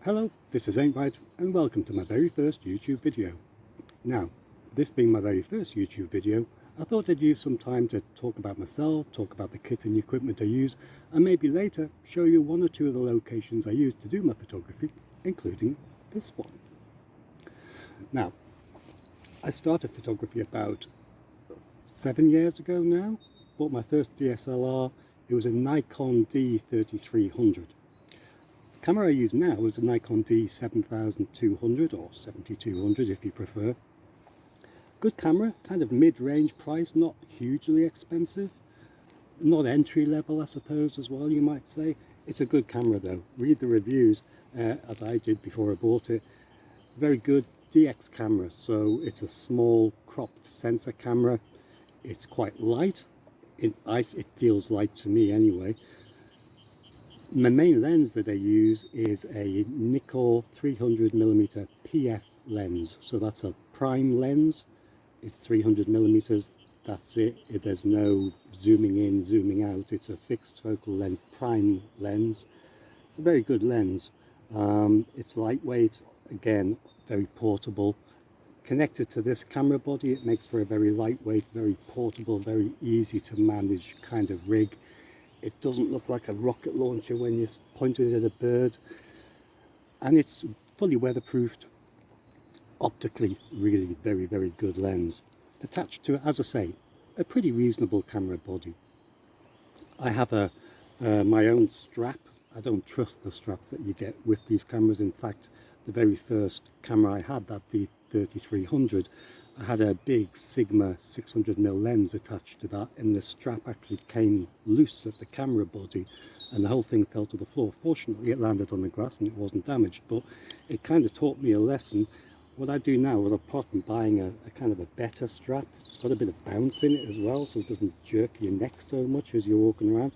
Hello, this is Aintright and welcome to my very first YouTube video. Now, this being my very first YouTube video, I thought I'd use some time to talk about myself, talk about the kit and equipment I use, and maybe later show you one or two of the locations I use to do my photography, including this one. Now, I started photography about 7 years ago now. Bought my first DSLR. It was a Nikon D3300. The camera I use now is a Nikon D7200 or 7200 if you prefer. Good camera, kind of mid-range price, not hugely expensive, not entry level I suppose as well you might say. It's a good camera though. Read the reviews as I did before I bought it. Very good DX camera, so it's a small cropped sensor camera. It's quite light. It feels light to me anyway. My main lens that I use is a Nikkor 300mm PF lens, so that's a prime lens. It's 300mm, that's it. There's no zooming in, zooming out. It's a fixed focal length prime lens. It's a very good lens. It's lightweight, again very portable. Connected to this camera body, it makes for a very lightweight, very portable, very easy to manage kind of rig. It doesn't look like a rocket launcher when you point it at a bird, and it's fully weatherproofed. Optically, really very, very good lens. Attached to, as I say, a pretty reasonable camera body. I have my own strap. I don't trust the straps that you get with these cameras. In fact, the very first camera I had, that D3300, I had a big Sigma 600mm lens attached to that, and the strap actually came loose at the camera body and the whole thing fell to the floor. Fortunately it landed on the grass and it wasn't damaged, but it kind of taught me a lesson. What I do now, apart from buying a kind of a better strap, it's got a bit of bounce in it as well, so it doesn't jerk your neck so much as you're walking around.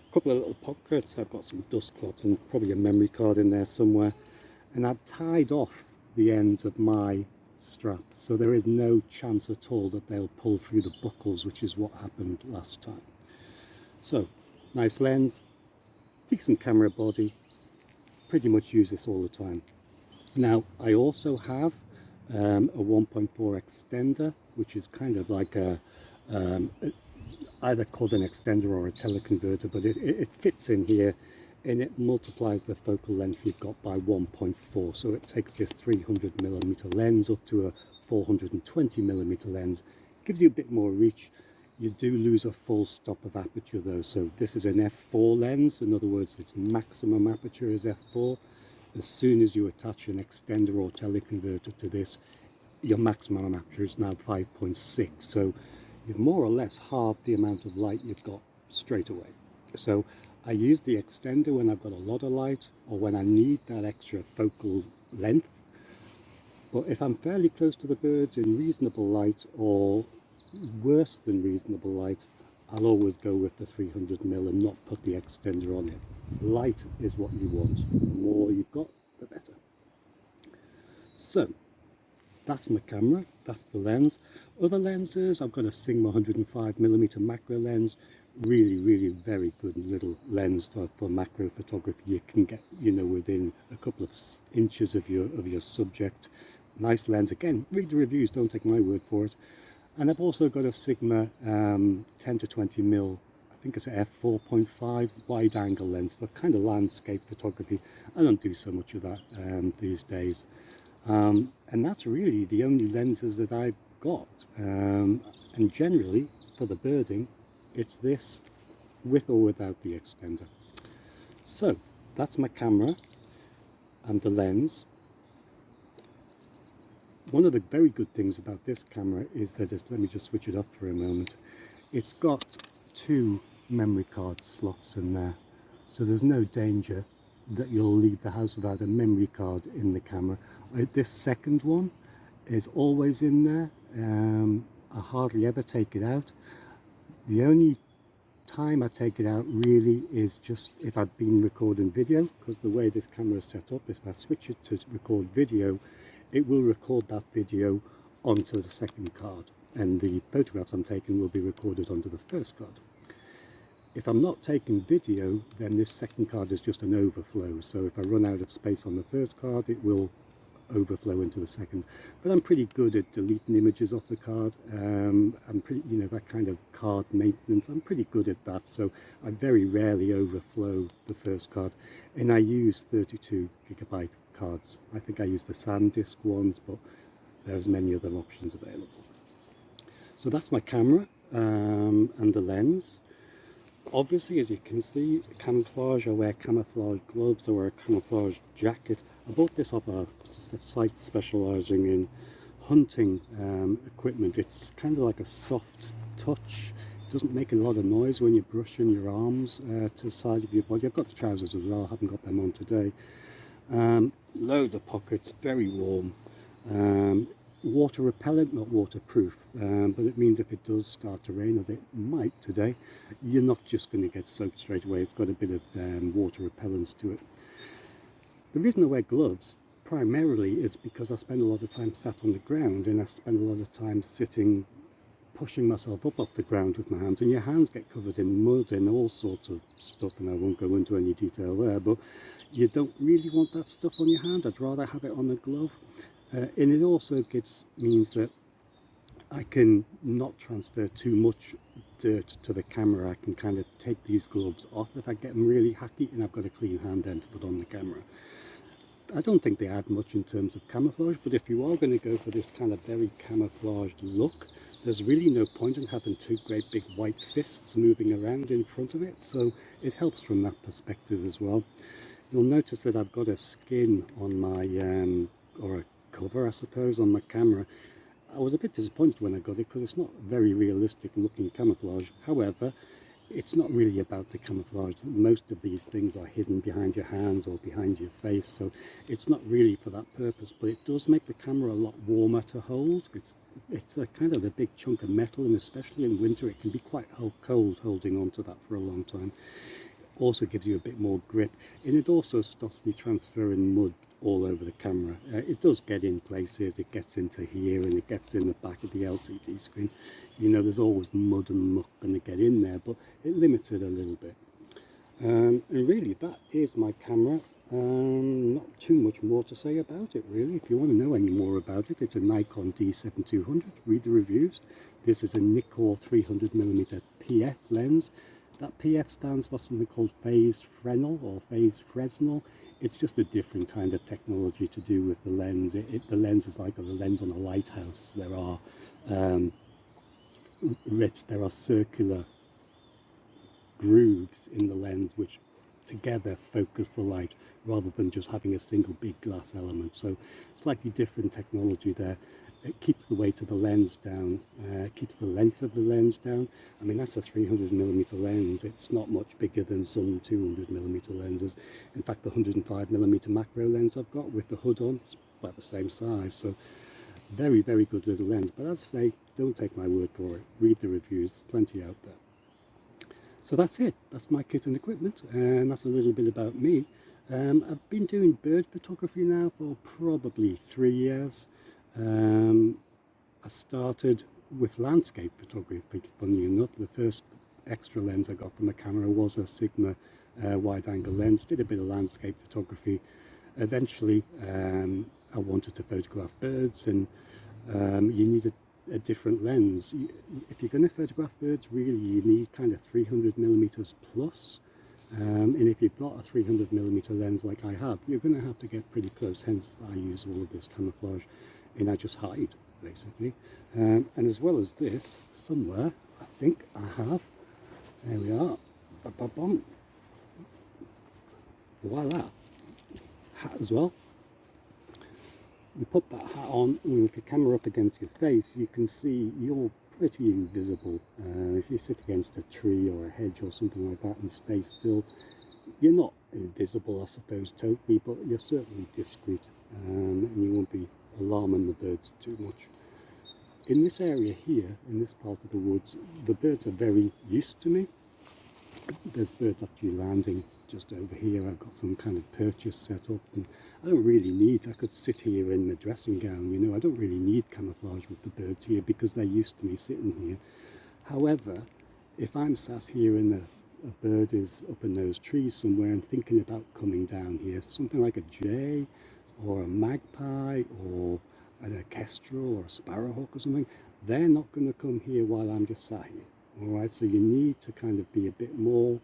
A couple of little pockets, I've got some dust clots and probably a memory card in there somewhere, and I've tied off the ends of my strap, so there is no chance at all that they'll pull through the buckles, which is what happened last time. So, nice lens, decent camera body, pretty much use this all the time. Now, I also have a 1.4 extender, which is kind of like either called an extender or a teleconverter, but it fits in here and it multiplies the focal length you've got by 1.4, so it takes this 300mm lens up to a 420mm lens. Gives you a bit more reach. You do lose a full stop of aperture though, so this is an f4 lens. In other words, its maximum aperture is f4. As soon as you attach an extender or teleconverter to this, your maximum aperture is now 5.6, so you've more or less halved the amount of light you've got straight away. So I use the extender when I've got a lot of light or when I need that extra focal length. But if I'm fairly close to the birds in reasonable light or worse than reasonable light, I'll always go with the 300mm and not put the extender on it. Light is what you want. The more you've got, the better. So that's my camera, that's the lens. Other lenses, I've got a Sigma 105mm macro lens. Really very good little lens for macro photography. You can get, you know, within a couple of inches of your subject. Nice lens. Again, read the reviews, don't take my word for it. And I've also got a Sigma 10 to 20mm, I think it's a f4.5 wide angle lens for kind of landscape photography. I don't do so much of that these days. And that's really the only lenses that I've got. And generally, for the birding, it's this with or without the extender. So that's my camera and the lens. One of the very good things about this camera is that let me just switch it up for a moment. It's got 2 memory card slots in there, so there's no danger that you'll leave the house without a memory card in the camera. This second one is always in there. I hardly ever take it out. The only time I take it out really is just if I've been recording video, because the way this camera is set up, if I switch it to record video, it will record that video onto the second card and the photographs I'm taking will be recorded onto the first card. If I'm not taking video, then this second card is just an overflow. So if I run out of space on the first card, it will overflow into the second. But I'm pretty good at deleting images off the card. I'm pretty, that kind of card maintenance, I'm pretty good at that. So I very rarely overflow the first card. And I use 32GB cards. I think I use the SanDisk ones, but there's many other options available. So that's my camera and the lens. Obviously, as you can see, camouflage. I wear camouflage gloves, I wear a camouflage jacket. I bought this off a site specialising in hunting equipment. It's kind of like a soft touch. It doesn't make a lot of noise when you're brushing your arms to the side of your body. I've got the trousers as well, I haven't got them on today. Loads of pockets, very warm. Water repellent, not waterproof, but it means if it does start to rain, as it might today, you're not just going to get soaked straight away. It's got a bit of water repellence to it. The reason I wear gloves primarily is because I spend a lot of time sat on the ground, and I spend a lot of time sitting, pushing myself up off the ground with my hands, and your hands get covered in mud and all sorts of stuff, and I won't go into any detail there, but you don't really want that stuff on your hand. I'd rather have it on a glove. And it also means that I can not transfer too much dirt to the camera. I can kind of take these gloves off if I get them really hacky, and I've got a clean hand then to put on the camera. I don't think they add much in terms of camouflage, but if you are going to go for this kind of very camouflaged look, there's really no point in having two great big white fists moving around in front of it, so it helps from that perspective as well. You'll notice that I've got a skin on my, or a cover I suppose, on my camera. I was a bit disappointed when I got it because it's not very realistic looking camouflage. However, it's not really about the camouflage. Most of these things are hidden behind your hands or behind your face, so it's not really for that purpose, but it does make the camera a lot warmer to hold. It's a kind of a big chunk of metal, and especially in winter it can be quite cold holding onto that for a long time. Also gives you a bit more grip, and it also stops me transferring mud all over the camera. It does get in places, it gets into here and it gets in the back of the LCD screen. There's always mud and muck going to get in there, but it limits it a little bit. And really that is my camera. Not too much more to say about it really. If you want to know any more about it, it's a Nikon D7200. Read the reviews. This is a Nikkor 300mm PF lens. That PF stands for something called phase Fresnel or phase Fresnel. It's just a different kind of technology to do with the lens. The lens is like the lens on a lighthouse. There are circular grooves in the lens which together focus the light rather than just having a single big glass element. So slightly different technology there. It keeps the weight of the lens down, keeps the length of the lens down. I mean, that's a 300mm lens. It's not much bigger than some 200mm lenses. In fact, the 105mm macro lens I've got with the hood on is about the same size. So very, very good little lens. But as I say, don't take my word for it. Read the reviews. There's plenty out there. So that's it. That's my kit and equipment. And that's a little bit about me. I've been doing bird photography now for probably 3 years. I started with landscape photography, funny enough. The first extra lens I got from the camera was a Sigma wide-angle lens. Did a bit of landscape photography. Eventually I wanted to photograph birds, and you need a different lens. If you're going to photograph birds, really you need kind of 300mm plus. And if you've got a 300mm lens like I have, you're going to have to get pretty close, hence I use all of this camouflage. And I just hide, basically. And as well as this, somewhere, I think I have, there we are, ba-ba-bum. Voila, hat as well. You put that hat on, and with the camera up against your face, you can see you're pretty invisible. If you sit against a tree or a hedge or something like that and stay still, you're not invisible, I suppose, totally, but you're certainly discreet, and you won't be alarming the birds too much. In this area here, in this part of the woods, the birds are very used to me. There's birds actually landing just over here. I've got some kind of perches set up, and I don't really need, I could sit here in my dressing gown, I don't really need camouflage with the birds here because they're used to me sitting here. However, if I'm sat here in a bird is up in those trees somewhere and thinking about coming down here, something like a jay or a magpie or an kestrel or a sparrowhawk or something, they're not going to come here while I'm just sat here. All right, so you need to kind of be a bit more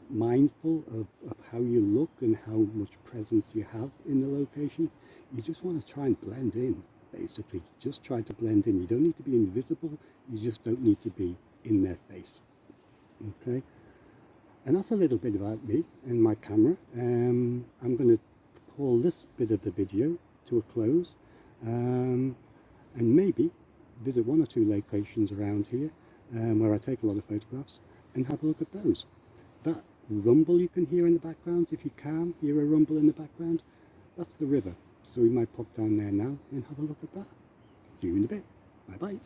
mindful of how you look and how much presence you have in the location. You just want to try and blend in, basically. Just try to blend in. You don't need to be invisible, you just don't need to be in their face. Okay, and that's a little bit about me and my camera. I'm going to pull this bit of the video to a close, and maybe visit one or two locations around here where I take a lot of photographs and have a look at those. That rumble you can hear in the background, if you can hear a rumble in the background, that's the river. So we might pop down there now and have a look at that. See you in a bit. Bye bye.